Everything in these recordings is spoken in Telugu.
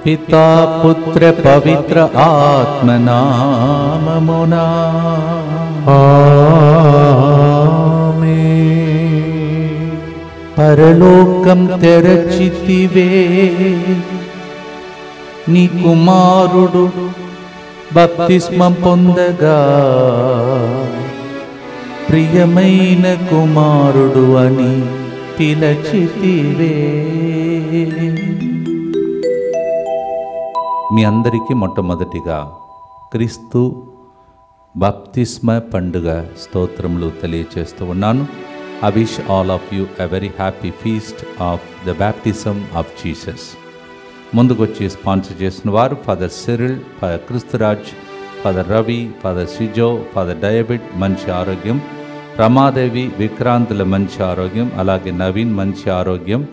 పితా పుత్ర పవిత్ర ఆత్మనామమునా ఆమేన్. పరలోకం తెరచితివే, నీ కుమారుడు బప్తిస్మం పొందగా ప్రియమైన కుమారుడు అని పిలచితివే. మీ అందరికీ మొట్టమొదటిగా క్రీస్తు బాప్తిస్మ పండుగ స్తోత్రములు తెలియచేస్తూ ఉన్నాను. I wish all of you a very happy feast of the baptism of Jesus. ముందుకు వచ్చి స్పాన్సర్ చేసిన వారు father Cyril, father Kristuraj, father Ravi, father Sijo, father David మంచి ఆరోగ్యం, రమాదేవి విక్రాంతుల మంచి ఆరోగ్యం, అలాగే నవీన్ మంచి ఆరోగ్యం,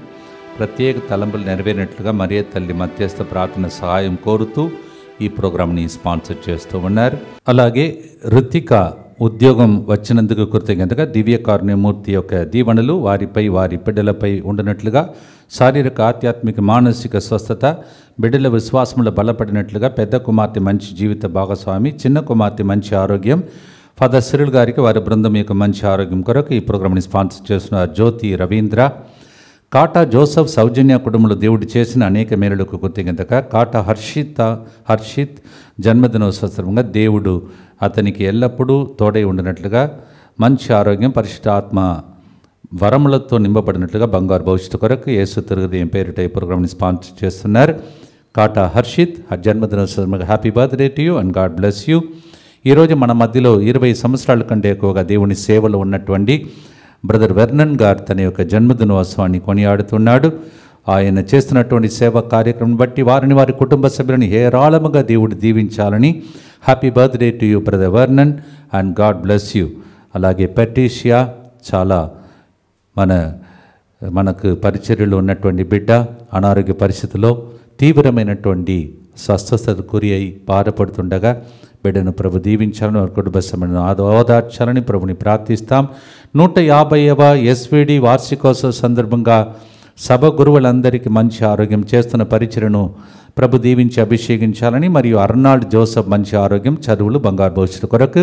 ప్రత్యేక తలంపులు నెరవేరినట్లుగా మరియ తల్లి మధ్యస్థ ప్రార్థన సహాయం కోరుతూ ఈ ప్రోగ్రామ్ని స్పాన్సర్ చేస్తూ ఉన్నారు. అలాగే రుతిక ఉద్యోగం వచ్చినందుకు కృతజ్ఞతగా దివ్య కారుణ్యమూర్తి యొక్క దీవెనలు వారిపై వారి బిడ్డలపై ఉండనట్లుగా, శారీరక ఆధ్యాత్మిక మానసిక స్వస్థత, బిడ్డల విశ్వాసములు బలపడినట్లుగా, పెద్ద కుమార్తె మంచి జీవిత భాగస్వామి, చిన్న కుమార్తె మంచి ఆరోగ్యం, ఫాదర్ సిరిల్ గారికి వారి బృందం యొక్క మంచి ఆరోగ్యం కొరకు ఈ ప్రోగ్రామ్ని స్పాన్సర్ చేస్తున్నారు. జ్యోతి రవీంద్ర, కాటా జోసఫ్, సౌజన్య కుటుంబంలో దేవుడు చేసిన అనేక మేలులకు కృతజ్ఞతగా, కాటా హర్షిత్ జన్మదినోత్సవ సందర్భంగా దేవుడు అతనికి ఎల్లప్పుడూ తోడై ఉండినట్లుగా, మంచి ఆరోగ్యం, పరిశుద్ధ ఆత్మ వరములతో నింపబడినట్లుగా, బంగారు భవిష్యత్తు కొరకు యేసు తిరుగదేయం పేరిట ఈ ప్రోగ్రామ్ని స్పాన్సర్ చేస్తున్నారు. కాటా హర్షిత్ జన్మదినోత్సవ సందర్భంగా happy birthday to you and God bless you. ఈరోజు మన మధ్యలో 20 సంవత్సరాల కంటే ఎక్కువగా దేవుని సేవలో ఉన్నటువంటి బ్రదర్ వెర్నన్ గారు తన యొక్క జన్మదినోత్సవాన్ని కొనియాడుతున్నాడు. ఆయన చేస్తున్నటువంటి సేవా కార్యక్రమం బట్టి వారిని వారి కుటుంబ సభ్యులను హేరాళముగా దేవుడు దీవించాలని happy birthday to you brother Vernon and God bless you. అలాగే పెట్రిషియా చాలా మనకు పరిచర్యలో ఉన్నటువంటి బిడ్డ అనారోగ్య పరిస్థితిలో తీవ్రమైనటువంటి స్వస్థతకు గురి అయి బాధపడుతుండగా బిడ్డను ప్రభు దీవించాలని, వారి కుటుంబ సభ్యులను ఓదార్చాలని ప్రభుని ప్రార్థిస్తాం. 150వ ఎస్విడి వార్షికోత్సవ సందర్భంగా సభ గురువులందరికీ మంచి ఆరోగ్యం, చేస్తున్న పరిచర్యను ప్రభు దీవించి అభిషేకించాలని, మరియు అర్నాల్డ్ జోసఫ్ మంచి ఆరోగ్యం, చదువులు, బంగారు భవిష్యత్తు కొరకు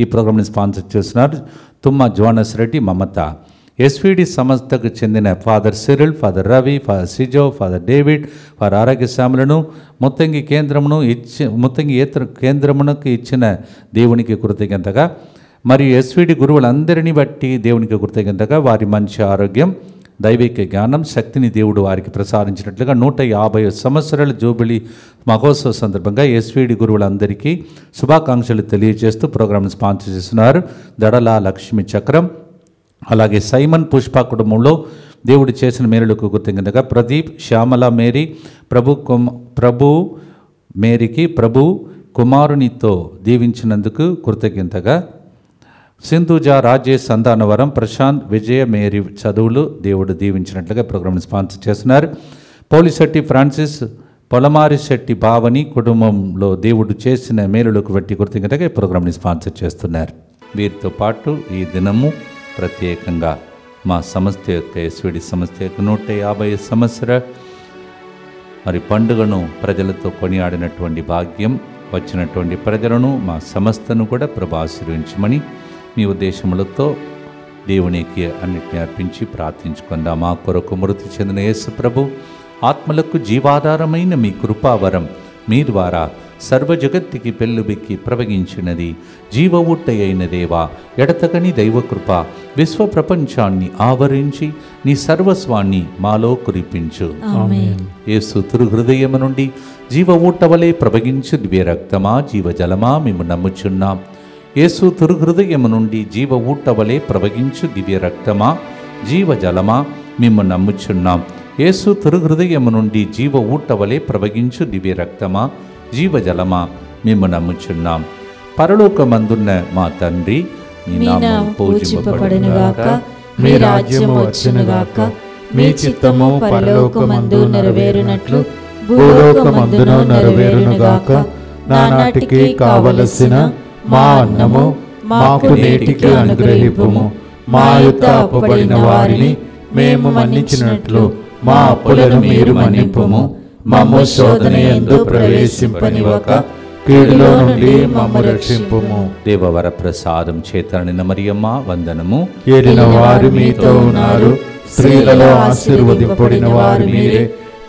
ఈ ప్రోగ్రామ్ని స్పాన్సర్ చేస్తున్నారు. తుమ్మ జోనస్ రెడ్డి, మమత. ఎస్విడి సంస్థకు చెందిన father Cyril, father Ravi, father Sijo, father David వారి ఆరోగ్య శ్యామలను ముత్తంగి కేంద్రమునకు ఇచ్చిన దేవునికి కృతజ్ఞతగా, మరియు ఎస్విడి గురువులందరినీ బట్టి దేవునికి కృతజ్ఞతగా, వారి మంచి ఆరోగ్యం, దైవిక జ్ఞానం, శక్తిని దేవుడు వారికి ప్రసాదించినట్లుగా 150 సంవత్సరాల జూబిలీ మహోత్సవ సందర్భంగా ఎస్విడి గురువులందరికీ శుభాకాంక్షలు తెలియజేస్తూ ప్రోగ్రామ్ని స్పాన్సర్ చేస్తున్నారు. దడల లక్ష్మీ చక్రం, అలాగే సైమన్ పుష్ప కుటుంబంలో దేవుడు చేసిన మేలులకు కృతజ్ఞతగా, ప్రదీప్, శ్యామల మేరీ, మేరీకి ప్రభు కుమారునితో దీవించినందుకు కృతజ్ఞతగా, సింధుజ, రాజేష్ సంతానవరం, ప్రశాంత్, విజయ, మేరీ చదువులు దేవుడు దీవించినట్లుగా ప్రోగ్రామ్ని స్పాన్సర్ చేస్తున్నారు. పోలిశెట్టి ఫ్రాన్సిస్, పొలమారి శెట్టి భావని కుటుంబంలో దేవుడు చేసిన మేలులకు బట్టి కృతజ్ఞతగా ఈ ప్రోగ్రామ్ని స్పాన్సర్ చేస్తున్నారు. వీరితో పాటు ఈ దినము ప్రత్యేకంగా మా సంస్థ యొక్క ఎస్విడి సంస్థ యొక్క 150 సంవత్సర మరి పండుగను ప్రజలతో కొనియాడినటువంటి భాగ్యం వచ్చినటువంటి ప్రజలను, మా సంస్థను కూడా ప్రభు ఆశీర్వదించమని మీ ఉద్దేశములతో దేవునికి అన్నిటిని అర్పించి ప్రార్థించుకుందాం. మా కొరకు మృతి చెందిన యేసు ప్రభు ఆత్మలకు జీవాధారమైన మీ కృపావరం మీ ద్వారా సర్వజగత్తికి పెళ్ళుబెక్కి ప్రవగించినది. జీవ ఊట్టై అయిన దేవా, ఎడతగని దైవకృప విశ్వ ప్రపంచాన్ని ఆవరించి నీ సర్వస్వాన్ని మాలో కురిపించు. యేసు తిరు హృదయము నుండి జీవ ఊట్టవలే ప్రవగించు దివ్య రక్తమా, జీవజలమా మేము నమ్ముచున్నాం. యేసు తిరు హృదయము నుండి జీవ ఊట్టవలే ప్రవగించు దివ్య రక్తమా, జీవజలమా మేము నమ్ముచున్నాం. యేసు తిరు హృదయము నుండి జీవ ఊట్టవలే ప్రవగించు దివ్య రక్తమా, జీవజలమా మేము నమ్ముచున్నాం. పరలోకమందున్న మా తండ్రి, మీ నామము పూజింపబడునుగాక, మీ రాజ్యము వచ్చునుగాక, మీ చిత్తము పరలోకమందు నెరవేరునట్లు భూలోకమందును నెరవేరునుగాక. నానాటికి కావలసిన మా అన్నము మాకు నేటికి అనుగ్రహింపుము. మా యొద్ద అప్పుబడిన వారిని మేము మన్నించినట్లు మా అప్పులను మీరు మన్నింపుము. మమ్ము శోధనయందు ప్రవేశింపనివ్వక కీడులో నుండి మమ్ము రక్షింపుము. దేవవర ప్రసాదం చేత నిన్న మరియమ్మ వందనము. ఏలిన వారు మీతో ఉన్నారు, స్త్రీలలో ఆశీర్వదింపబడిన వారు మీరే.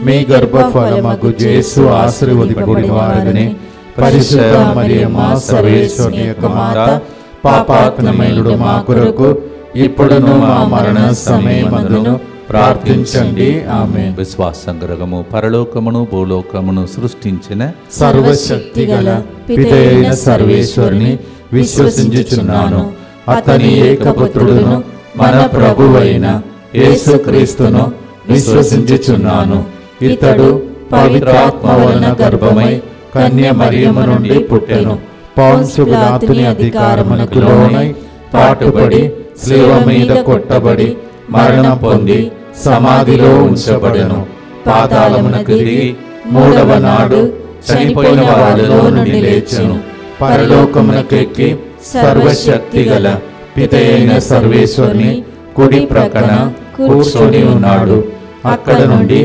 మీ గర్భఫలమగు యేసు ఆశీర్వదింపబడిన వారని. పరిశుద్ధ మరియమ్మ సర్వేశ్వరుని యొక్క మాత, పాపాత్మయుడు మా కొరకు ఇప్పుడును మా మరణ సమయమందును ప్రార్థించండి. ఆమేన్. విశ్వాసంగరగము పరలోకమును భూలోకమును సృష్టించిన సర్వశక్తి గల పితైన సర్వేశ్వరుని విశ్వసించుచున్నాను. అతని ఏకపుత్రుడును మన ప్రభువైన యేసుక్రీస్తును విశ్వసించుచున్నాను. ఇతడు పవిత్రాత్మ వలన గర్భమై కన్య మరియమ్మ నుండి పుట్టెను. పౌంసు పిలాతుని అధికారమునకు లోనై పాటుపడి శిలువ మీద కొట్టబడి మరణం పొంది సమాధిలో ఉంచబడెను. పాతాళమునకు దిగి మూడవ నాడు చనిపోయిన వారిలో నుండి లేచెను. పరలోకమునకెక్కి సర్వశక్తి గల పితయైన సర్వేశ్వరుని కుడి ప్రక్కన కూర్చొని ఉన్నాడు. అక్కడ నుండి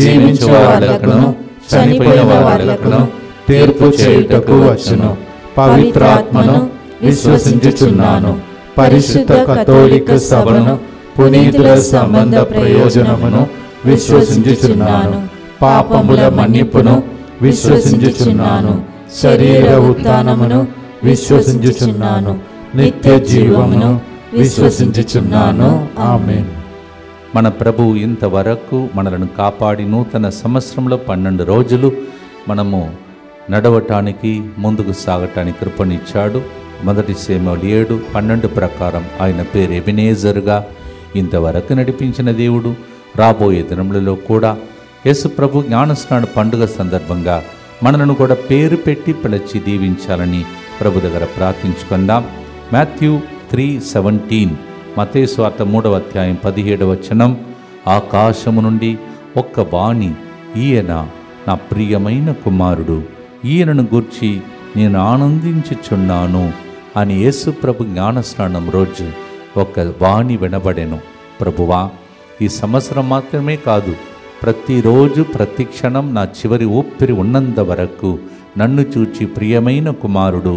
జీవించు వారులకును చనిపోయిన వారులకును తీర్పు చేయుటకు వచ్చును. పవిత్రాత్మను విశ్వసించుచున్నాను. పరిశుద్ధ కథోలిక సభను, పునీతుల సంబంధ ప్రయోజనమును విశ్వసించుచున్నాను. పాపముల మన్నిపును విశ్వసించుచున్నాను. శరీర ఉత్థానమును విశ్వసించుచున్నాను. నిత్య జీవమును విశ్వసించుచున్నాను. ఆమేన్. మన ప్రభు ఇంతవరకు మనలను కాపాడి నూతన సంవత్సరంలో 12 రోజులు మనము నడవటానికి ముందుకు సాగటానికి కృపనిచ్చాడు. మొదటి సేమలు 7, 12 ప్రకారం ఆయన పేరు ఎబినేజర్గా ఇంతవరకు నడిపించిన దేవుడు రాబోయే దినములలో కూడా యేసు ప్రభు జ్ఞానస్నాన పండుగ సందర్భంగా మనలను కూడా పేరు పెట్టి పిలిచి దీవించాలని ప్రభు దగ్గర ప్రార్థించుకుందాం. మాథ్యూ 3:17, మత్తయి సువార్త 3వ అధ్యాయం 17వ వచనం, ఆకాశము నుండి ఒక్క వాణి, ఈయన నా ప్రియమైన కుమారుడు, ఈయనను గూర్చి నేను ఆనందించుచున్నాను అని యేసు ప్రభు జ్ఞానస్నానం రోజు ఒక వాణి వినబడెను. ప్రభువా, ఈ సంవత్సరం మాత్రమే కాదు, ప్రతిరోజు ప్రతి క్షణం నా చివరి ఊపిరి ఉన్నంత వరకు నన్ను చూచి ప్రియమైన కుమారుడు,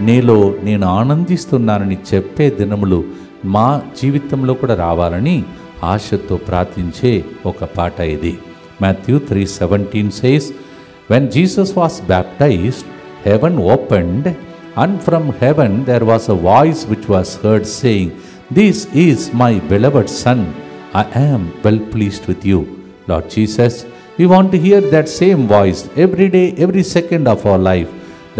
నీలో నేను ఆనందిస్తున్నానని చెప్పే దినములు మా జీవితంలో కూడా రావాలని ఆశతో ప్రార్థించే ఒక పాట ఇది. Matthew 3:17 says, when Jesus was baptized, heaven opened, and from heaven there was a voice which was heard saying, this is my beloved son, I am well pleased with you. Lord Jesus, we want to hear that same voice every day, every second of our life,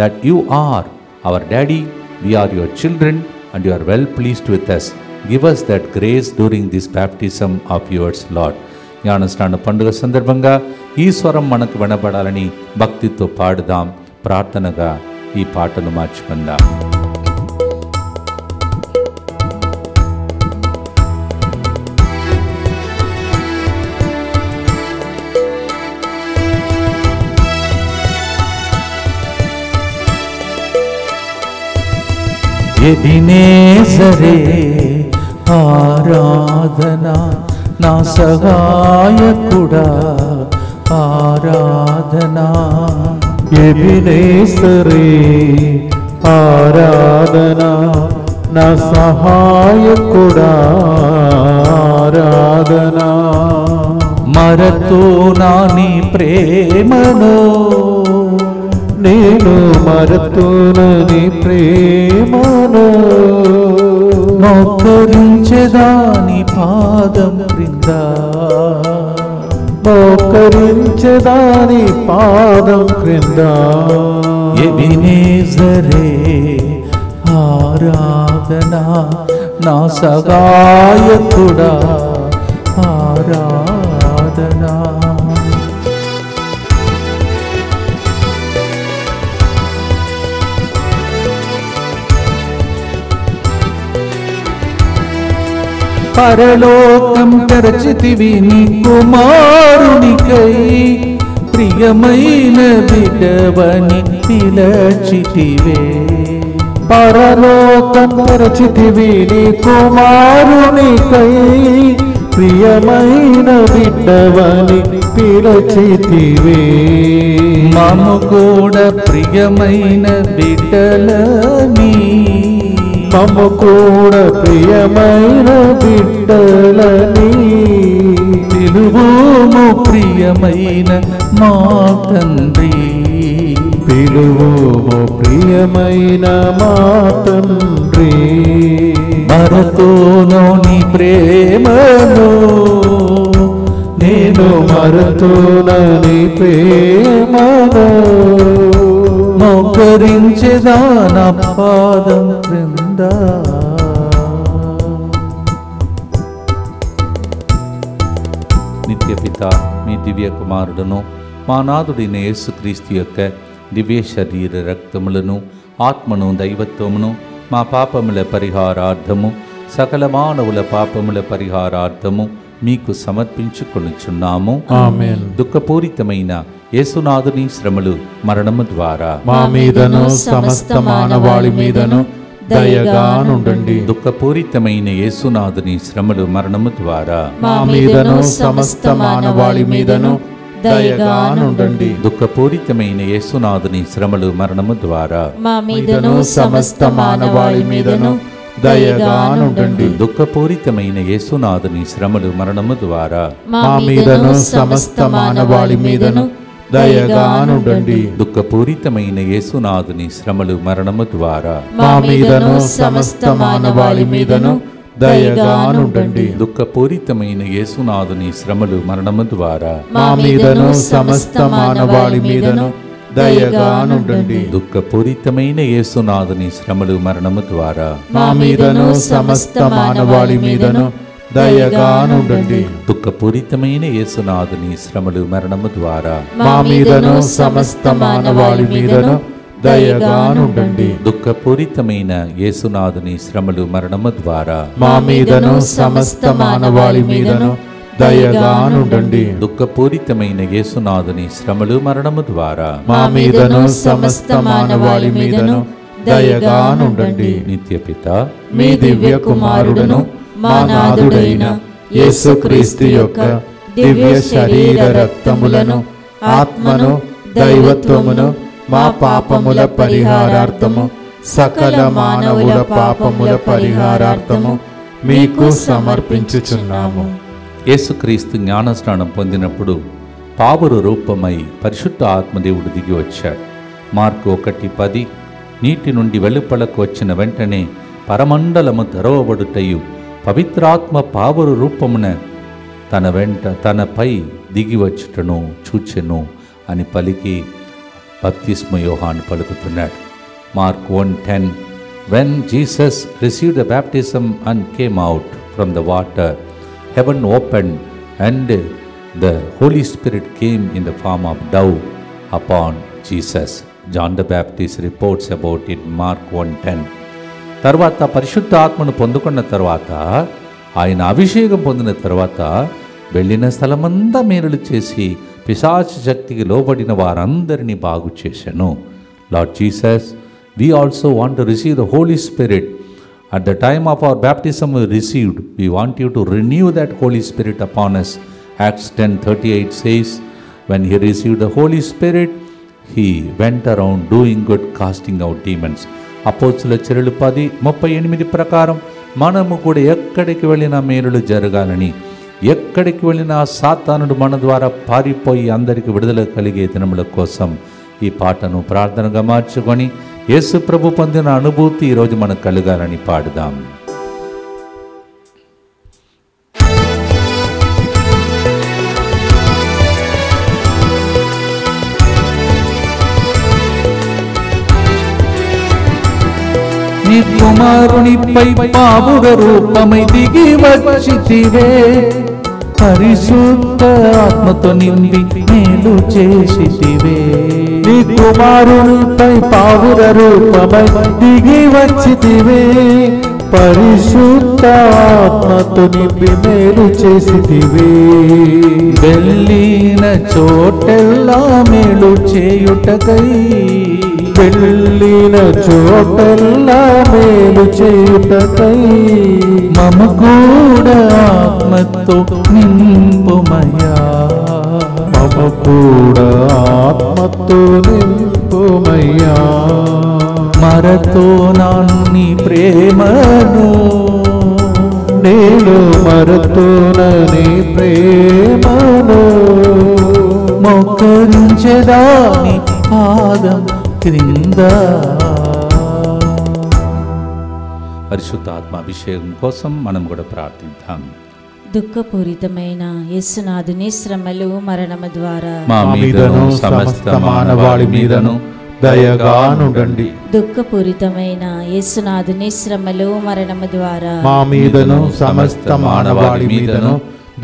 that you are our daddy, we are your children, and you are well pleased with us. Give us that grace during this baptism of yours, Lord. జ్ఞానస్నాన పండుగ సందర్భంగా ఈ స్వరం మనకు వినబడాలని భక్తితో పాడుదాం. ప్రార్థనగా ఈ పాటను మార్చుకుందాం. ఎబినేజరే ఆరాధనా, నా సహాయకుడా ఆరాధనా. ఎబినేజరే ఆరాధనా, నా సహాయకుడా ఆరాధనా. మరతు నా నీ ప్రేమను, నేను మరతును నీ ప్రేమను. మోకరించెదాని పాదం క్రింద, మోకరించెదాని పాదం క్రింద. ఎబినేజరే ఆరాధనా, నా సహాయకుడా ఆరాధనా. పరలోకం తెరచితివి నీ కుమారునికై, ప్రియమైన బిడ్డవని పిలచితివే. పరలోకం తెరచితివి నీ కుమారునికై, ప్రియమైన బిడ్డవని పిలచితివే. మము కూడా ప్రియమైన బిడ్డలని, మము కూడా ప్రియమైన బిడ్డలని పిలువుము ప్రియమైన మా తండ్రి. పిలువుము ప్రియమైన మా తండ్రి. మరతోను నీ ప్రేమను నేను మరతునని ప్రేమను మోకరించెదా నా పాదం క్రింద. నిత్య పిత మీ దివ్య కుమారుడును మా నాథుడైన యేసుక్రీస్తు యొక్క దివ్య శరీర రక్తములను ఆత్మను దైవత్వమును మా పాపముల పరిహారార్థము సకల మానవుల పాపముల పరిహారార్థము మీకు సమర్పించుకొనుచున్నాము. ఆమేన్. దుఃఖపూరితమైన యేసునాథుని శ్రమలు మరణము ద్వారా మా మీదను సమస్త మానవాళి మీదను దయగా నుండండి. దుఃఖపూరితమైన యేసునాథుని శ్రమలు మరణము ద్వారా మా మీదను సమస్త మానవాళి మీదను దయగా నుండండి. దుఃఖపూరితమైన యేసునాథుని శ్రమలు మరణము ద్వారా మా మీదను సమస్త మానవాళి మీదను దయగా నుండండి. దుఃఖపూరితమైన యేసునాథుని శ్రమలు మరణము ద్వారా మా మీదను సమస్త మానవాళి మీదను దయగా నుండండి. దుఃఖపూరితమైన యేసునాథుని శ్రమలు మరణము ద్వారా మా మీదను సమస్త మానవాళి మీదను దయగా నుండండి. దుఃఖపూరితమైన యేసునాథుని శ్రమలు మరణము ద్వారా మా మీదను సమస్త మానవాళి మీదను దయగా నుండండి. దుఃఖపూరితమైన యేసునాథుని శ్రమలు మరణము ద్వారా మా మీదను సమస్త మానవాళి మీదను దయగా నుండండి. దుఃఖపూరితమైన యేసునాథుని శ్రమలు మరణము ద్వారా మా మీదను సమస్త మానవాళి మీదను దయగా నుండండి. దుఃఖపూరితమైన యేసునాథుని శ్రమలు మరణము ద్వారా మా మీదను సమస్త మానవాళి మీదను దయగా నుండండి. దుఃఖపూరితమైన యేసునాథుని శ్రమలు మరణము ద్వారా మా మీదను సమస్త మానవాళి మీదను దయగా నుండండి. నిత్యపిత మీ దివ్య కుమారుడును మా నాథుడైన యేసుక్రీస్తు యొక్క దివ్య శరీర రక్తములను ఆత్మను దైవత్వమును మా పాపముల పరిహారార్థము సకల మానవుల పాపముల పరిహారార్థము మీకు సమర్పించుచున్నాము. యేసుక్రీస్తు జ్ఞానస్నానం పొందినప్పుడు పావురు రూపమై పరిశుద్ధ ఆత్మదేవుడు దిగి వచ్చాడు. మార్కు 1:10 నీటి నుండి వెలుపలకు వచ్చిన వెంటనే పరమండలము తెరవబడుటయు పవిత్రాత్మ పావురు రూపమున తనపై దిగి వచ్చుటను చూచెను అని పలికి బప్తిస్మ యోహాను పలుకుతున్నాడు. Mark 1:10 When Jesus received the baptism and came out from the water, heaven opened and the Holy Spirit came in the form of dove upon Jesus. John the Baptist reports about it, Mark 1:10. తర్వాత పరిశుద్ధ ఆత్మను పొందుకున్న తర్వాత ఆయన అభిషేకం పొందిన తర్వాత వెళ్ళిన స్థలమంతా మేలులు చేసి పిశాచ శక్తికి లోబడిన వారందరినీ బాగు చేశాను. Lord Jesus, we also want to receive the Holy Spirit. At the time of our baptism we received, we want you to renew that Holy Spirit upon us. Acts 10:38 says, when he received the Holy Spirit, he went around doing good, casting out demons. అపోస్తుల చర్యలు 10:38 ప్రకారం మనము కూడా ఎక్కడికి వెళ్ళినా మేలులు జరగాలని, ఎక్కడికి వెళ్ళినా సాతానుడు మన ద్వారా పారిపోయి అందరికి విడుదల కలిగే దినముల కోసం ఈ పాటను ప్రార్థనగా మార్చుకొని యేసు ప్రభు పొందిన అనుభూతి ఈరోజు మనకు కలగాలని పాడుదాం. నీ కుమారునిపై పావుర రూపమై దిగి వచ్చితివే, పరిశుద్ధ ఆత్మతో నిండి మేలు చేసితివే. నీ కుమారునిపై పావుర రూపమై దిగి వచ్చితివే, పరిశుద్ధాత్మతో నింపి మేలు చేసితివి. వెళ్ళిన చోటెల్లా మేలు చేయుటకై, వెళ్ళిన చోటల్లా మేలు చేయుటకై మమ కూడా ఆత్మతో నింపుమయ్యా. మమ కూడా ఆత్మతో నింపుమయ్యా. మరతో నాను నీ ప్రేమను, నేను మరతునని ప్రేమను. మోకరించెదాని పాదం క్రింద. పరిశుద్ధాత్మ అభిషేకం కోసం మనం కూడా ప్రార్థిద్దాం. దుఃఖపూరితమైన యేసునాథుని శ్రమలు మరణము ద్వారా మా మీదను సమస్త మానవాళి మీదను దయగా నుండండి. దుఃఖపూరితమైన యేసునాథుని శ్రమలు మరణము ద్వారా మా మీదను సమస్త మానవాళి మీదను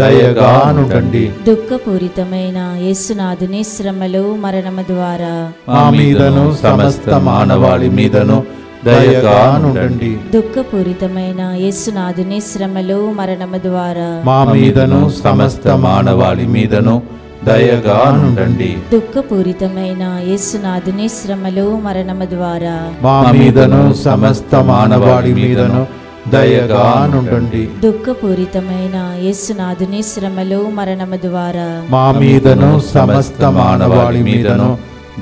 దయగా నుండండి. దుఃఖపూరితమైన యేసునాథుని శ్రమలు మరణము ద్వారా మా మీదను సమస్త మానవాళి మీదను దయగా నుండండి. దుఃఖపూరితమైన యేసునాథుని శ్రమలు మరణము ద్వారా మా మీదను సమస్త మానవాళి మీదను దయగా నుండండి. దుఃఖపూరితమైన యేసునాథుని శ్రమలు మరణము ద్వారా మా మీదను సమస్త మానవాళి మీదను దయగా నుండండి. దుఃఖపూరితమైన యేసునాథుని శ్రమలు మరణము ద్వారా మా మీదను సమస్త మానవాళి మీదను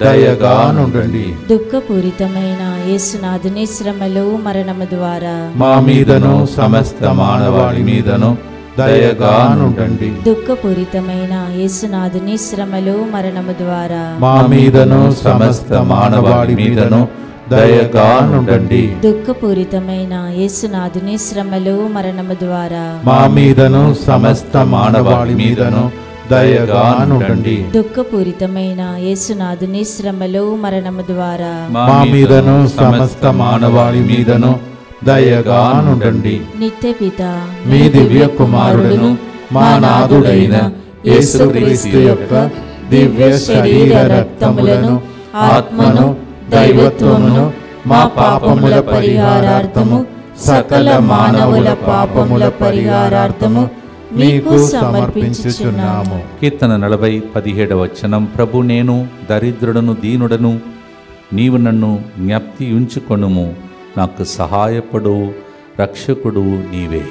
దయగా నుండండి. దుఃఖపూరితమైన యేసునాథుని శ్రమలు మరణము ద్వారా మా మీదను సమస్త మానవాళి మీదను దయగా నుండండి. దుఃఖపూరితమైన యేసునాథుని శ్రమలు మరణము ద్వారా మా మీదను సమస్త మానవాళి మీదను దయగా నుండండి. దుఃఖపూరితమైన యేసునాథుని శ్రమలు మరణము ద్వారా మా మీదను సమస్త మానవాళి మీదను దయగా నుండండి. దుఃఖపూరితమైన యేసునాథుని శ్రమలు మరణము ద్వారా మా మీదను సమస్త మానవాళి మీదను దయగా నుండండి. నిత్య పిత మీ దివ్య కుమారుడును మా నాథుడైన యేసుక్రీస్తు యొక్క దివ్య శరీర రక్తములను ఆత్మను దైవత్వమును మా పాపముల పరిహారార్థము సకల మానవుల పాపముల పరిహారార్థము మీకు సమర్పించుచున్నాము. కీర్తన 40:17 ప్రభు నేను దరిద్రుడను దీనుడను, నీవు నన్ను జ్ఞప్తి ఉంచుకొనుము, నాకు సహాయపడు రక్షకుడు నీవే.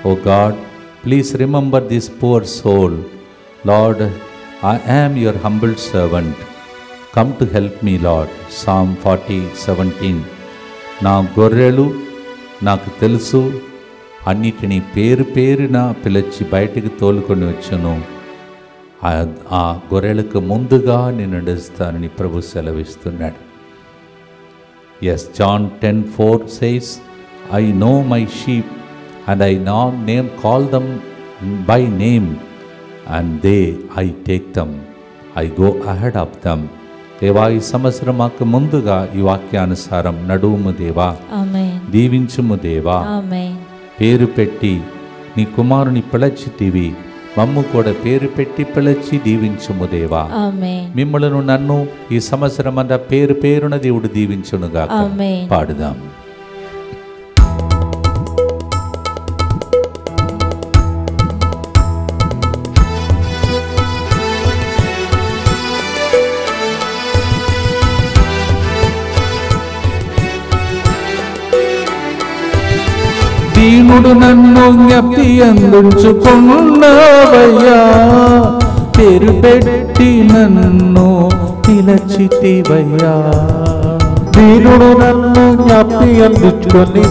O God, please remember this poor soul. Lord, I am your humble servant. Come to help me lord. Psalm 40:17. నా గొర్రెలు నాకు తెలుసు, అన్నిటినీ పేరు పేరున పిలిచి బయటికి తోలుకొని వచ్చును. ఆ గొర్రెలకు ముందుగా నేను నడుస్తానని ప్రభు సెలవిస్తున్నాడు. Yes, John 10:4 says, I know my sheep and I now call them by name, and I take them. I go ahead of them. దేవా, ఈ సంవత్సరం మాకు ముందుగా ఈ వాక్యానుసారం నడువుము దేవా, ఆమేన్. దీవించుము దేవా. ఆమేన్. పేరు పెట్టి నీ కుమారుని పిలచితివి, మమ్ము కూడా పేరు పెట్టి పిలచి దీవించుము దేవా. ఆమేన్. మిమ్మలను నన్ను ఈ సంవత్సరం అంతా పేరు పేరున దేవుడు దీవించునుగా. ఆమేన్. పాడుదాం. దీనుడు నన్ను జ్ఞప్తి అందుంచుకున్నావయ్యా, పేరు పెట్టి నన్ను పిలచితివయ్యా. దీనుడు నన్ను జ్ఞప్తి అందుకొని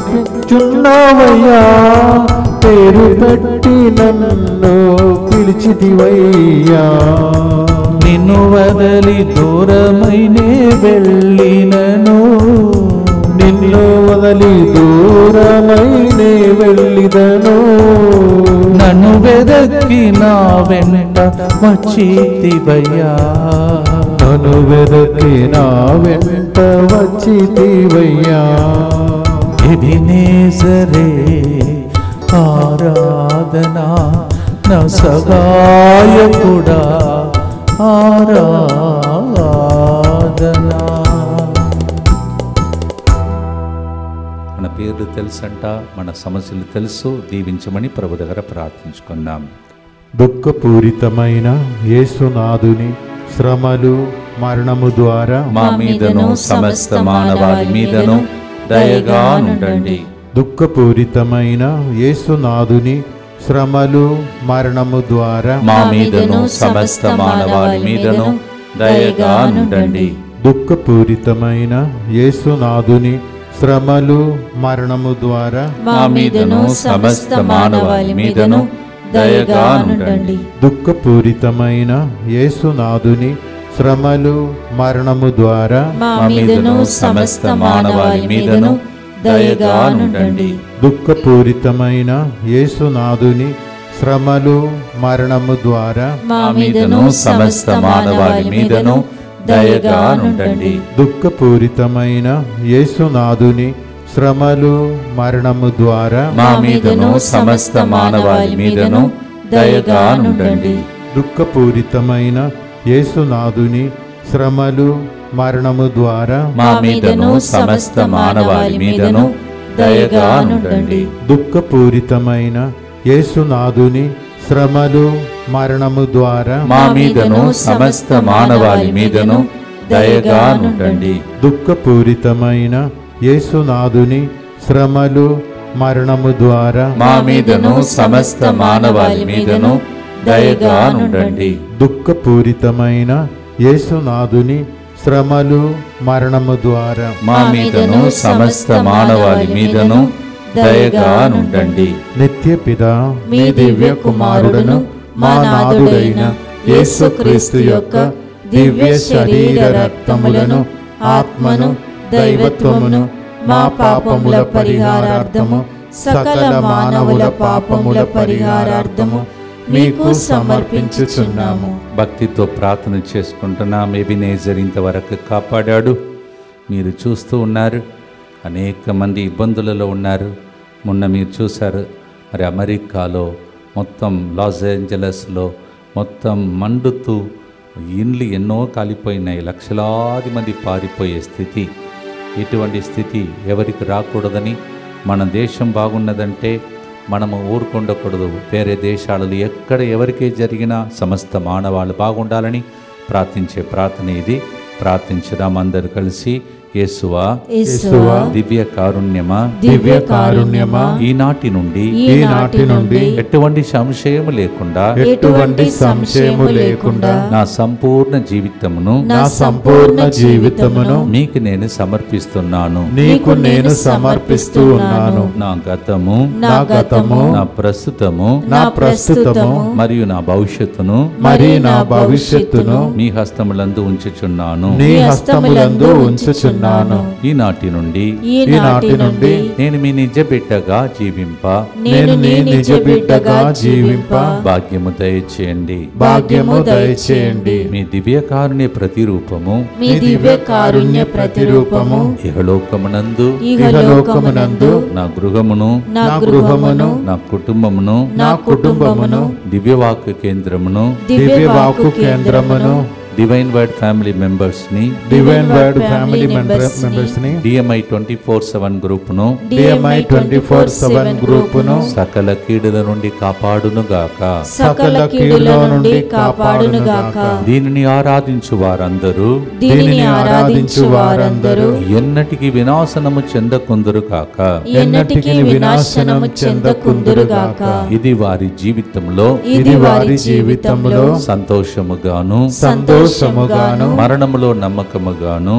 చున్నావయ్యా, పేరు పెట్టి నన్ను పిలిచితివయ్యా. నిన్ను వదలి దూరమైనే వెళ్ళినను, నిన్ను వదలి దూరమైనే వెళ్ళిదను. నన్ను వెదకి నా వెంట వచ్చితివయ్యా. నన్ను వెదకి నా వెంట వచ్చితివయ్యా. ఎబినేజరే ఆరాధనా, నా సహాయకుడా ఆరాధనా. మన పేర్లు తెలుసంట, మన సమస్యలు తెలుసు. దీవించమని ప్రభు దగ్గర ప్రార్థించుకుందాం. దుఃఖపూరితమైన యేసునాథుని శ్రమలు మరణము ద్వారా మా మీదను సమస్త మానవాళి మీదను దయగా నుండండి. దుఃఖపూరితమైన యేసునాథుని శ్రమలు మరణము ద్వారా మా మీదను సమస్త మానవాళి మీదను దయగా నుండండి. దుఃఖపూరితమైన యేసునాథుని శ్రమలు మరణము ద్వారా మా మీదను సమస్త మానవాళి మీదను దయగా నుండండి. దుఃఖపూరితమైన యేసునాథుని శ్రమలు మరణము ద్వారా మా మీదను సమస్త మానవాళి మీదను దయగా నుండండి. దుఃఖపూరితమైన యేసునాథుని శ్రమలు మరణము ద్వారా మా మీదను సమస్త మానవాళి మీదను దయగా నుండండి. దుఃఖపూరితమైన యేసునాథుని శ్రమలు మరణము ద్వారా మా మీదను సమస్త మానవాళి మీదను దయగా నుండండి. దుఃఖపూరితమైన యేసునాథుని శ్రమలు మరణము ద్వారా మా మీదను సమస్త మానవాళి మీదను దయగా నుండండి. దుఃఖపూరితమైన యేసునాథుని శ్రమలు మరణము ద్వారా మా మీదను సమస్త మానవాళి మీదను దయగా నుండండి. దుఃఖపూరితమైన యేసునాథుని శ్రమలు మరణము ద్వారా మా మీదను సమస్త మానవాళి మీదను దయగా నుండండి. దుఃఖపూరితమైన యేసునాథుని శ్రమలు మరణము ద్వారా మా మీదను సమస్త మానవాళి మీదను దయగా నుండండి. నిత్యపిత మీ దివ్య కుమారుడును మా నాథుడైన యేసుక్రీస్తు యొక్క దివ్య శరీర రక్తములను, ఆత్మను, దైవత్వమును మా పాపముల పరిహారార్థము, సకల మానవుల పాపముల పరిహారార్థము మీకు సమర్పించుచున్నాము. భక్తితో ప్రార్థన చేసుకుంటున్నాం. ఎబినేజర్ ఇంతవరకు కాపాడాడు. మీరు చూస్తూ ఉన్నారు, అనేక మంది ఇబ్బందులలో ఉన్నారు. మొన్న మీరు చూశారు, మరి అమెరికాలో మొత్తం లాస్ ఏంజలస్లో మొత్తం మండుతూ ఇండ్లు ఎన్నో కాలిపోయినాయి. లక్షలాది మంది పారిపోయే స్థితి. ఇటువంటి స్థితి ఎవరికి రాకూడదని, మన దేశం బాగున్నదంటే మనము ఊరుకుండకూడదు. వేరే దేశాలలో ఎక్కడ ఎవరికే జరిగినా సమస్త మానవాళ్ళు బాగుండాలని ప్రార్థించే ప్రార్థన ఇది. ప్రార్థించుదాం అందరు కలిసి. యేసువా, యేసువా, దివ్య కారుణ్యమా, దివ్య కారుణ్యమా, ఈనాటి నుండి ఎటువంటి సంశయము లేకుండా ఎటువంటి సంశయము లేకుండా నా సంపూర్ణ జీవితమును మీకు నేను సమర్పిస్తున్నాను. నీకు నేను సమర్పిస్తూ ఉన్నాను. నా గతము, నా ప్రస్తుతము మరియు నా భవిష్యత్తును మీ హస్తములందు ఉంచుచున్నాను. ఈనాటి నుండి నేను మీ నిజ బిడ్డగా జీవింప భాగ్యము దయచేయండి. మీ దివ్య కారుణ్య ప్రతిరూపము ఇహలోకమునందు నా గృహమును నా కుటుంబమును దివ్యవాక్కు కేంద్రమును డివైన్ వర్డ్ ఫ్యామిలీ మెంబర్స్ ని DMI 24/7 గ్రూపును సకల కీడుల నుండి కాపాడునుగాక. దీనిని ఆరాధించు వారందరూ ఎన్నటికి వినాశనము చెందకుందురు కాక. ఇది వారి జీవితంలో సంతోషముగాను మరణములో నమ్మకముగాను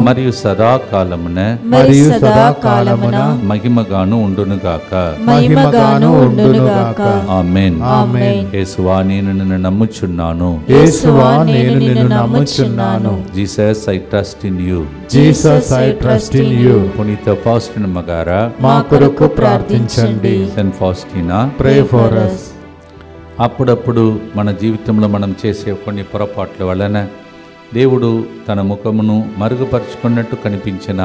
మరియు సదాకాలమున మహిమగాను ఉండునుగాక. ఆమేన్. యేసువా, నేను నిన్ను నమ్ముచున్నాను. Jesus, I trust in you. పునీత ఫాస్టినా మగారా, మా కొరకు ప్రార్థించండి. Saint Faustina, pray for us. అప్పుడప్పుడు మన జీవితంలో మనం చేసే కొన్ని పొరపాట్ల వలన దేవుడు తన ముఖమును మరుగుపరుచుకున్నట్టు కనిపించిన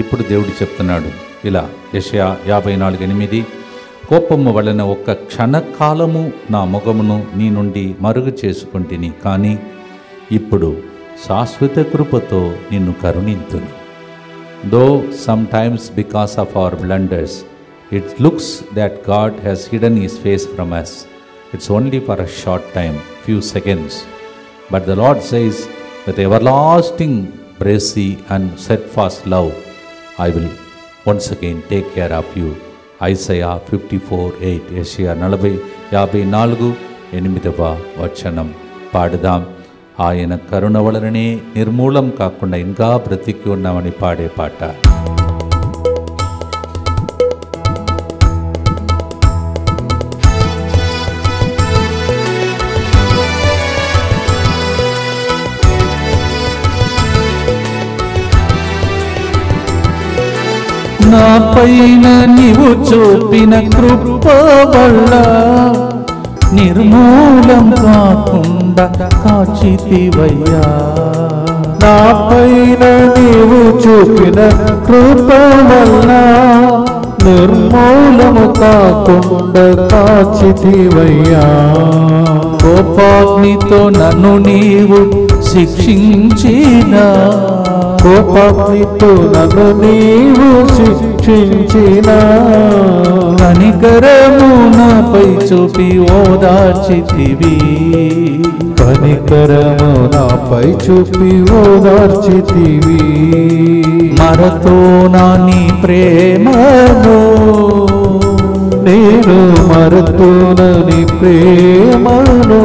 ఇప్పుడు దేవుడు చెప్తున్నాడు ఇలా, యెషయా 54:8, కోపము వలన ఒక్క క్షణకాలము నా ముఖమును నీ నుండి మరుగు చేసుకుంటుని, కానీ ఇప్పుడు శాశ్వత కృపతో నిన్ను కరుణింతును. though sometimes because of our blunders, it looks that God has hidden his face from us. It's only for a short time, few seconds. But the Lord says, with everlasting mercy and steadfast love, I will once again take care of you. Isaiah 54:8. యెషయా 54:8 పాడుదాం. ఆయన కరుణ వలననే నిర్మూలం కాకుండా ఇంకా బ్రతికి ఉన్నామని పాడే పాట. నా పైన నీవు చూపిన కృప వల్ల నిర్మూలం కాకుండా కాచితివయ్యా. నా పైన నీవు చూపిన కృప వల్ల నిర్మూలము కాకుండా కాచితివయ్యా. కోపాగ్నితో నన్ను నీవు శిక్షించిన, కోపాగ్నితో నన్ను నీవు శిక్షించిన, కనికరము నాపై చూపి ఓదార్చితివి. కనికరము నాపై చూపి ఓదార్చితివి. మరతో నా నీ ప్రేమను నేను మరతునని ప్రేమను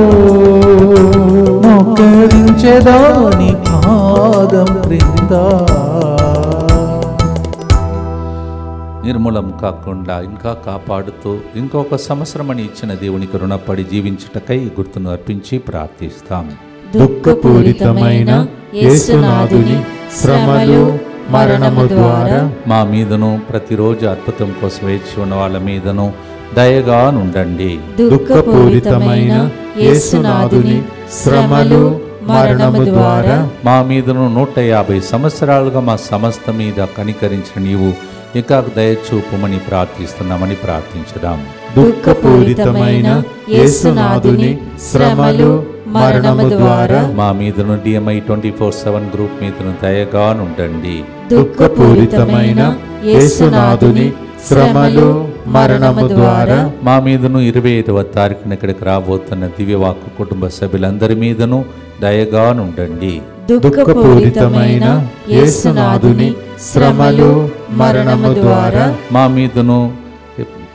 మోకరించెదాని పాదం క్రింద. నిర్మూలం కాకుండా ఇంకా కాపాడుతూ ఇంకొక సంవత్సరం అని ఇచ్చిన దేవునికి రుణపడి జీవించుటకై గుర్తును అర్పించి ప్రార్థిస్తాం. దుఃఖపూరితమైన యేసునాథుని శ్రమలు మరణము ద్వారా మా మీదను ప్రతిరోజు అద్భుతం కోసం వేచి ఉన్న వాళ్ళ మీదను దయగా నుండండి. దుఃఖపూరితమైన యేసునాథుని శ్రమలు మరణము ద్వారా మా మీదను 150 సంవత్సరాలుగా మా సమస్త మీద కనికరించిన నీవు ఇంకా దయచూపమని ప్రార్థిస్తున్నామని ప్రార్థించుదాం. దుఃఖపూరితమైన యేసునాథుని శ్రమలు మరణము ద్వారా మా మీదను DMI 24/7 గ్రూప్ మీదను దయగా నుండండి. దుఃఖపూరితమైన యేసునాథుని శ్రమలు మరణము ద్వారా మా మీదను 25వ తారీఖున ఇక్కడికి రాబోతున్న దివ్యవాక్కు కుటుంబ సభ్యులందరి మీదను దయగా నుండండి. దుఃఖపూరితమైన యేసునాథుని శ్రమలు మరణము ద్వారా మా మీదను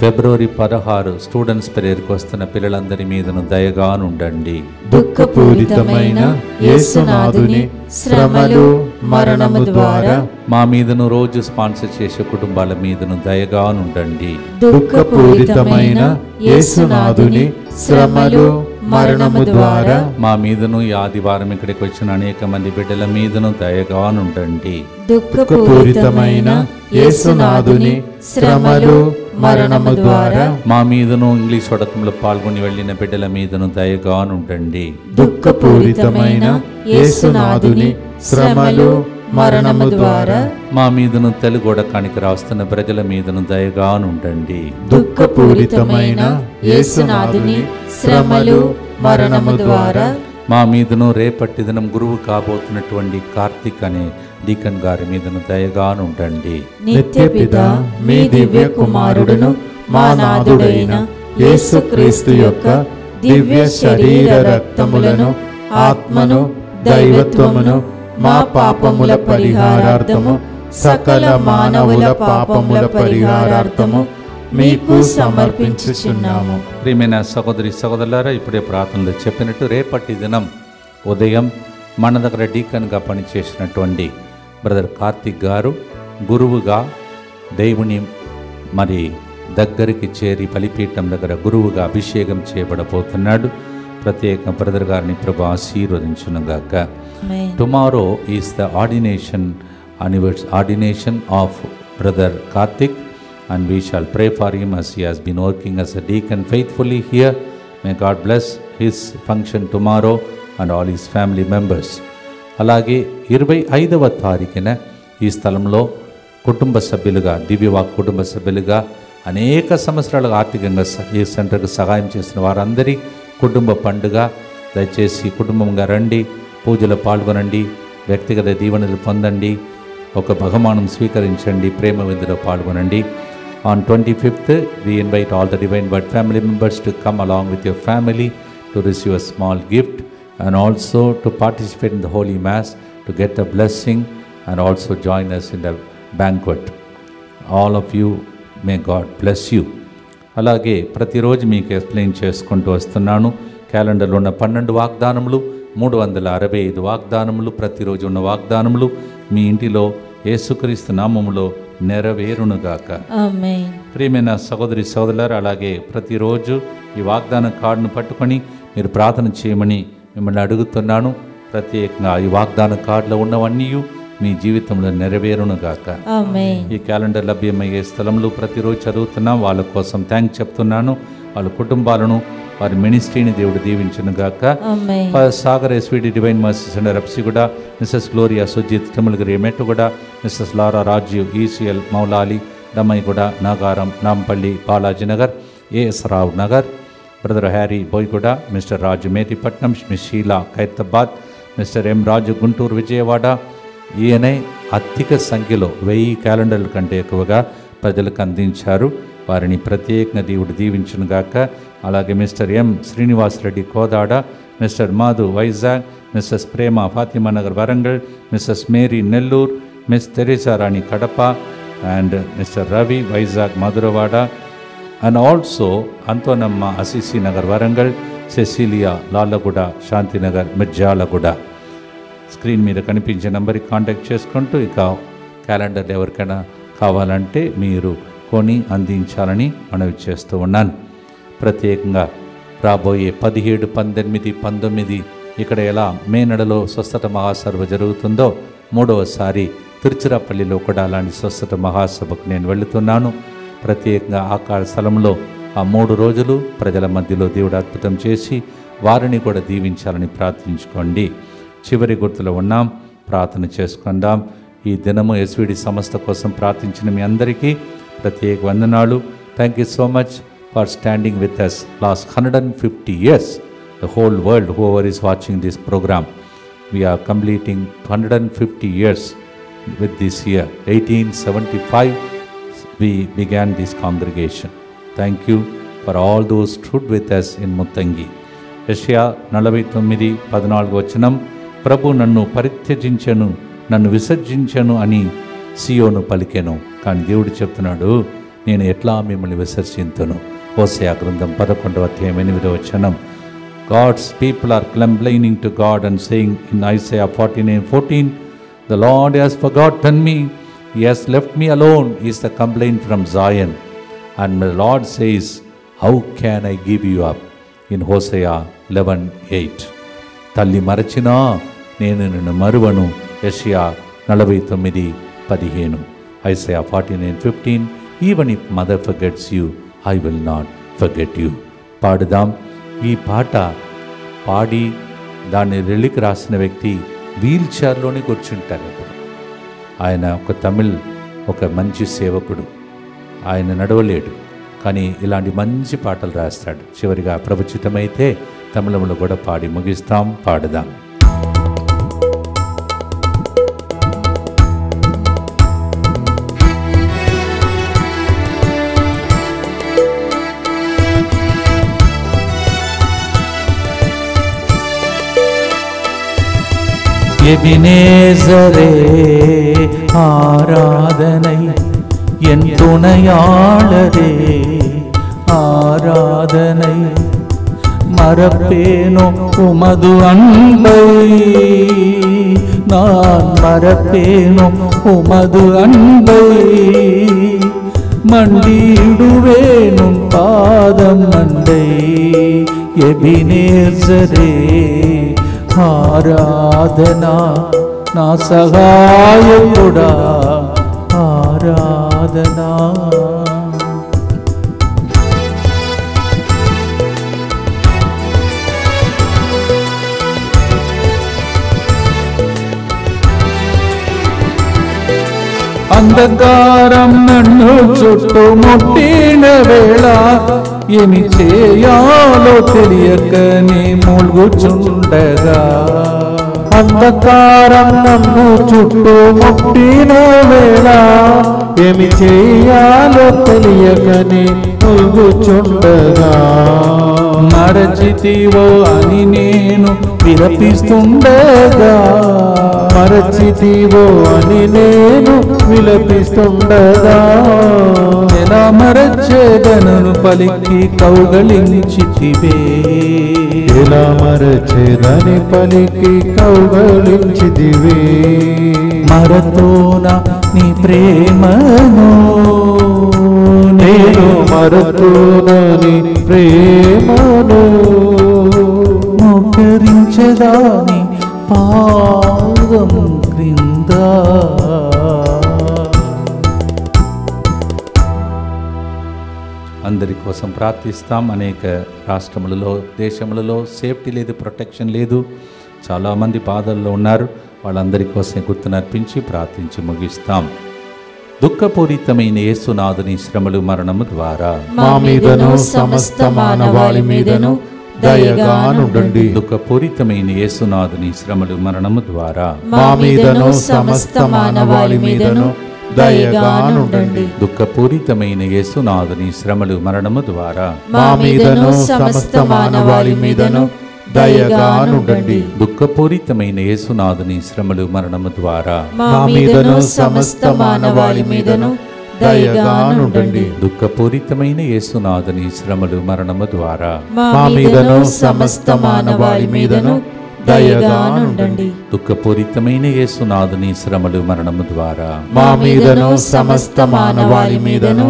ఫిబ్రవరి 16 స్టూడెంట్స్ ప్రేయర్కి వస్తున్న పిల్లలందరి మీదను దయగా నుండండి. దుఃఖపూరితమైన యేసునాథుని శ్రమలు మరణము ద్వారా మా మీదను రోజు స్పాన్సర్ చేసే కుటుంబాల మీదను దయగా నుండండి. దుఃఖపూరితమైన యేసునాథుని శ్రమలు మరణము ద్వారా మా మీదను ఈ ఆదివారం ఇక్కడికి వచ్చిన అనేక మంది బిడ్డల మీదను దయగా నుండండి. దుఃఖపూరితమైన యేసునాథుని శ్రమలు మరణము ద్వారా మా మీదను ఇంగ్లీష్ వడకంలో పాల్గొని వెళ్ళిన బిడ్డల మీదను దయగా నుండండి. దుఃఖపూరితమైన యేసునాథుని శ్రమలు మరణము ద్వారా మా మీదను తెలుగు వడకానికి రాస్తున్న ప్రజల మీదను దయగా నుండండి. దుఃఖపూరితమైన యేసునాథుని శ్రమలు మరణము ద్వారా మా మీదను రేపటి దినం గురువు కాబోతున్నటువంటి కార్తీక్ అనే డీకన్ గారి మీదను దయగా నుండండి. నిత్యపిత మీ దివ్య కుమారుడును మా నాథుడైన యేసుక్రీస్తు యొక్క దివ్య శరీర రక్తములను ఆత్మను దైవత్వమును మా పాపముల పరిహారార్థము సకల మానవుల పాపముల పరిహారార్థము మీకు సమర్పించుచున్నాము. ప్రియమైన సహోదరి సహోదరులారా, ఇప్పుడే ప్రార్థనలో చెప్పినట్టు రేపటి దినం ఉదయం మన దగ్గర డీకన్గా పనిచేసినటువంటి బ్రదర్ కార్తీక్ గారు గురువుగా దేవుని మరి దగ్గరికి చేరి బలిపీఠం దగ్గర గురువుగా అభిషేకం చేయబడబోతున్నాడు. ప్రత్యేక బ్రదర్ గారిని ప్రభు ఆశీర్వదించునుగాక. Tomorrow is the ordination of brother Karthik and we shall pray for him as he has been working as a deacon faithfully here. May God bless his function tomorrow and all his family members. అలాగే 25వ తారీఖున ఈ స్థలంలో కుటుంబ సభ్యులుగా దివ్యవాక్ కుటుంబ సభ్యులుగా అనేక సంవత్సరాలుగా ఆర్థికంగా ఈ సెంటర్కి సహాయం చేసిన వారందరి కుటుంబ పండుగ. దయచేసి కుటుంబంగా రండి, పూజలో పాల్గొనండి, వ్యక్తిగత దీవెనలు పొందండి. ఒక బహుమానం స్వీకరించండి, ప్రేమ విందులో పాల్గొనండి. On 25th, we invite all the Divine Word family members to come along with your family to receive a small gift and also to participate in the Holy Mass, to get the blessing and also join us in the banquet. All of you, may God bless you. అలాగే ప్రతిరోజు మీకు ఎక్స్ప్లెయిన్ చేసుకుంటూ వస్తున్నాను. క్యాలెండర్లో ఉన్న 12 వాగ్దానములు, 365 వాగ్దానములు, ప్రతిరోజు ఉన్న వాగ్దానములు మీ ఇంటిలో యేసుక్రీస్తు నామములో నెరవేరునుగాక. ఆమేన్. ప్రియమైన సహోదరి సహోదరులారా, అలాగే ప్రతిరోజు ఈ వాగ్దాన కార్డును పట్టుకొని మీరు ప్రార్థన చేయమని మిమ్మల్ని అడుగుతున్నాను. ప్రత్యేకంగా ఈ వాగ్దాన కార్డులో ఉన్నవన్నీ మీ జీవితంలో నెరవేరునుగాక. ఆమేన్. ఈ క్యాలెండర్ లభ్యమయ్యే స్థలంలో ప్రతిరోజు చదువుతున్నాం. వాళ్ళ కోసం థ్యాంక్స్ చెప్తున్నాను. వాళ్ళ కుటుంబాలను, వారి మినిస్ట్రీని దేవుడు దీవించునుగాక. ఆమేన్. Sagar SVD divine mercy centre Apsiguda, Mrs Gloria Sujith Tirumalagiri Mettuguda, Mrs Laura Rajeev ECL Moulali Dammaiguda, Nagaram Nampally Balajinagar, AS Rao Nagar, brother Harry Boiguda, Mr Raju Metipatnam, miss Sheela Khairatabad, Mr M Raju Guntur Vijayawada. ఈయనే అధిక సంఖ్యలో 1000 క్యాలెండర్ల కంటే ఎక్కువగా ప్రజలకు అందించారు. వారిని ప్రత్యేకంగా దేవుడు దీవించునుగాక. అలాగే Mr M Srinivasreddy Kodad, Mr Madhu Vizag, Mrs Prema Fatima Nagar Warangal, Mrs Mary Nellore, miss Teresa Rani Kadapa and Mr Ravi Vizag Madhurawada and also Anthonamma Assisi Nagar Warangal, Cecilia Lalaguda, Shantinagar Mirjalaguda. Screen మీద కనిపించే నెంబర్కి కాంటాక్ట్ చేసుకుంటూ ఇక క్యాలెండర్లు ఎవరికైనా కావాలంటే మీరు కొని అందించాలని మనవి చేస్తూ ఉన్నాను. ప్రత్యేకంగా రాబోయే 17, 18, 19 ఇక్కడ ఎలా మే నెలలో స్వస్థత మహాసభ జరుగుతుందో 3వసారి తిరుచిరాపల్లిలో కూడా అలాంటి స్వస్థత మహాసభకు నేను వెళుతున్నాను. ప్రత్యేకంగా ఆ స్థలంలో ఆ 3 రోజులు ప్రజల మధ్యలో దేవుడు అద్భుతం చేసి వారిని కూడా దీవించాలని ప్రార్థించుకోండి. చివరి గుర్తులో ఉన్నాం, ప్రార్థన చేసుకుందాం. ఈ దినము ఎస్విడి సంస్థ కోసం ప్రార్థించిన మీ అందరికీ ప్రత్యేక వందనాలు. Thank you so much for standing with us last 150 years. The whole world, whoever is watching this program, we are completing 150 years with this year. 1875 we began this congregation. Thank you for all those stood with us in Muttangi. యెషయా 49:14 వచనం, ప్రభు నన్ను పరిత్యజించెను, నన్ను విసర్జించెను అని సియోను పలికెను. కానీ దేవుడు చెప్తున్నాడు, నేను ఎట్లా మిమ్మల్ని విసర్జింతును. హోసేయ గ్రంథం 11:8 వచనం. God's people are complaining to God and saying in Isaiah 49:14, the Lord has forgotten me, he has left me alone, is the complaint from Zion. And the Lord says, how can I give you up? In Hosea 11:8. తల్లి మరచినా నేను నిన్ను మరువను. యెషయా 49:15. Isaiah 49:15. Even if mother forgets you, I will not forget you. పాడుదాం. ఈ పాట పాడి దాన్ని రిలీకి రాసిన వ్యక్తి వీల్ చైర్లోనే కూర్చుంటారు. ఇప్పుడు ఆయన ఒక మంచి సేవకుడు. ఆయన నడవలేడు, కానీ ఇలాంటి మంచి పాటలు రాస్తాడు. చివరిగా ప్రభుచితమైతే తమిళంలో కూడా పాడి ముగిస్తాం. పాడుదాం. எபினேசரே ஆராதனை, என் துணையாளரே ஆராதனை, மறப்பேனோ உமது அன்பை, நான் மறப்பேனோ உமது அன்பை, மண்டிடுவேனும் பாதம் அண்டை. எபினேசரே ఆరాధనా, నా సహాయకుడా ఆరాధనా. అంధకారం నన్ను చుట్టుముట్టిన వేళ ఏమి చేయాలో తెలియక నీ మూల్గుచుండగా, అంధకారం నన్ను చుట్టూ ముట్టిన వేళ ఏమి చేయాలో తెలియకని మురుగుచుండగా మరచితివో అని నేను విలపిస్తుండగా మరచితివో అని నేను విలపిస్తుండగా ఎలా మరచేదనను పలికి కౌగలించితివే ఎలా మరచేదని పలికి కౌగలించితివే మరతోన నీ ప్రేమను నేను మరతునని ప్రేమను మోకరించదాని పాదం క్రింద. అందరి కోసం ప్రార్థిస్తాం. అనేక రాష్ట్రములలో దేశములలో సేఫ్టీ లేదు, ప్రొటెక్షన్ లేదు, చాలామంది బాధల్లో ఉన్నారు. వాళ్ళందరి కోసం గుర్తునర్పించి ప్రార్థించి ముగిస్తాం. దుఃఖపూరితమైన యేసునాథుని శ్రమలు మరణము ద్వారా మా మీదను సమస్త మానవాళి మీదను దయగానుండండి. దుఃఖపూరితమైన యేసునాథుని శ్రమలు మరణము ద్వారా మా మీదను సమస్త మానవాళి మీదను దయగానుండండి. దుఃఖపూరితమైన యేసునాథుని శ్రమలు మరణము ద్వారా మా మీదను సమస్త మానవాళి మీదను దయగానుండండి. దుఃఖపూరితమైన యేసునాథుని శ్రమలు మరణము ద్వారా మా మీదను సమస్త మానవాళి మీదను దయగానుండండి. దుఃఖపూరితమైన యేసునాథుని శ్రమలు మరణము ద్వారా మా మీదను సమస్త మానవాళి మీదను దయగానుండండి. దుఃఖపూరితమైన యేసునాథుని శ్రమలు మరణము ద్వారా మా మీదను సమస్త మానవాళి మీదను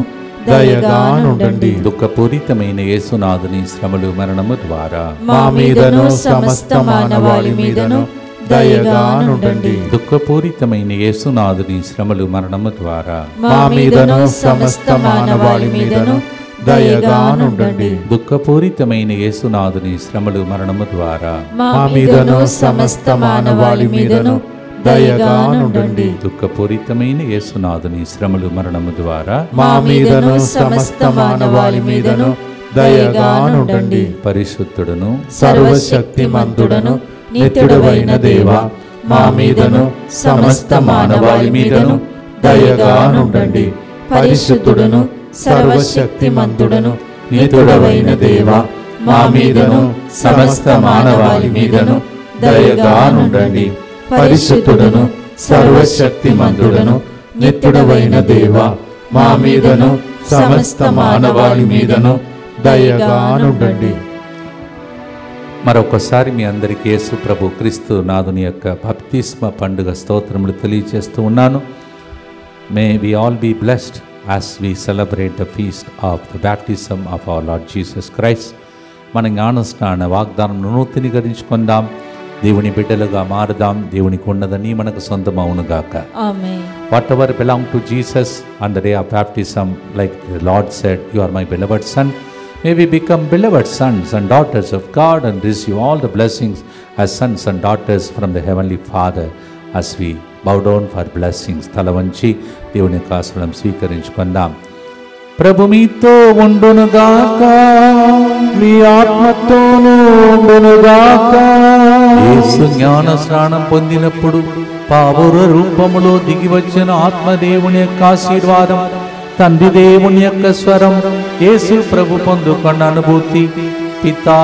దయగానుండండి. దుఃఖపూరితమైన యేసునాథుని శ్రమలు మరణము ద్వారా మా మీదను సమస్త మానవాళి మీదను దయగానుండండి. దుఃఖపూరితమైన యేసునాథుని శ్రమలు మరణము ద్వారా మా మీదను సమస్త మానవాళి మీదను దయగానుండండి. దుఃఖపూరితమైన యేసునాథుని శ్రమలు మరణము ద్వారా మా మీదను సమస్త మానవాళి మీదను దయగానుండండి. దుఃఖపూరితమైన యేసునాథుని శ్రమలు మరణము ద్వారా మా మీదను సమస్త మానవాళి మీదను దయగానుండండి. పరిశుద్ధుడును సర్వశక్తిమంతుడను నిత్యుడవైన దేవా, మా మీదను సమస్త మానవాళి మీదను దయగానుండండి. పరిశుద్ధుడను సర్వశక్తిమంతుడను నిత్యుడవైన దేవా, మా మీదను సమస్త మానవాళి మీదను దయగానుండండి. పరిశుద్ధుడను సర్వశక్తిమంతుడను నిత్యుడవైన దేవా, మా మీదను సమస్త మానవాళి మీదను దయగానుండండి. మరొకసారి మీ అందరికీ యేసు ప్రభు క్రీస్తు నాథుని యొక్క బప్తిస్మ పండుగ స్తోత్రములు తెలియజేస్తూ ఉన్నాను. May we all be blessed as we celebrate the feast of the baptism of our Lord Jesus Christ. మన జ్ఞానస్నాన వాగ్దానం నూతనీకరించుకుందాం, దేవుని బిడ్డలుగా మారుదాం. దేవునికి ఉన్నదని మనకు సొంతమవునుగాక. Amen. Whatever belong to Jesus on the day of baptism, like the Lord said, you are my beloved son. May we become beloved sons and daughters of God and receive all the blessings as sons and daughters from the Heavenly Father as we bow down for blessings. తల వంచి దేవుని యొక్క ఆశీర్వాదం స్వీకరించుకుందాం. ప్రభు మీతో ఉండునుగాక, మీ ఆత్మతోనూ ఉండునుగాక. యేసు జ్ఞాన స్నానం పొందినప్పుడు పావుర రూపములో దిగి వచ్చిన ఆత్మదేవుని యొక్క ఆశీర్వాదం, తండ్రి దేవుని యొక్క స్వరం, యేసు ప్రభు పొందుకున్న అనుభూతి, పితా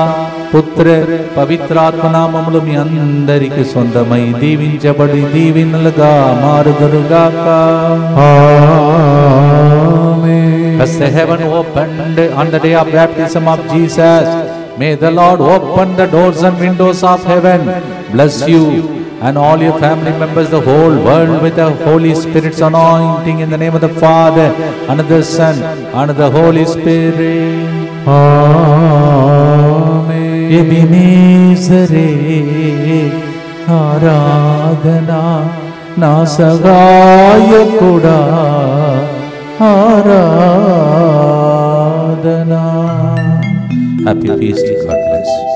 పుత్ర పవిత్రాత్మ నామములు మీ అందరికి సొంతమై దీవించబడి దీవెనలుగా మారుదురుగాక. As the heaven opened on the day of baptism of Jesus, may the Lord open the doors and windows of heaven, bless you and all your family members, the whole world with the Holy Spirit's anointing, in the name of the Father and of the Son and of the Holy Spirit. Amen. Ebenezere ఆరాధనా నా సహాయకుడా ఆరాధనా. Happy feast. God bless you.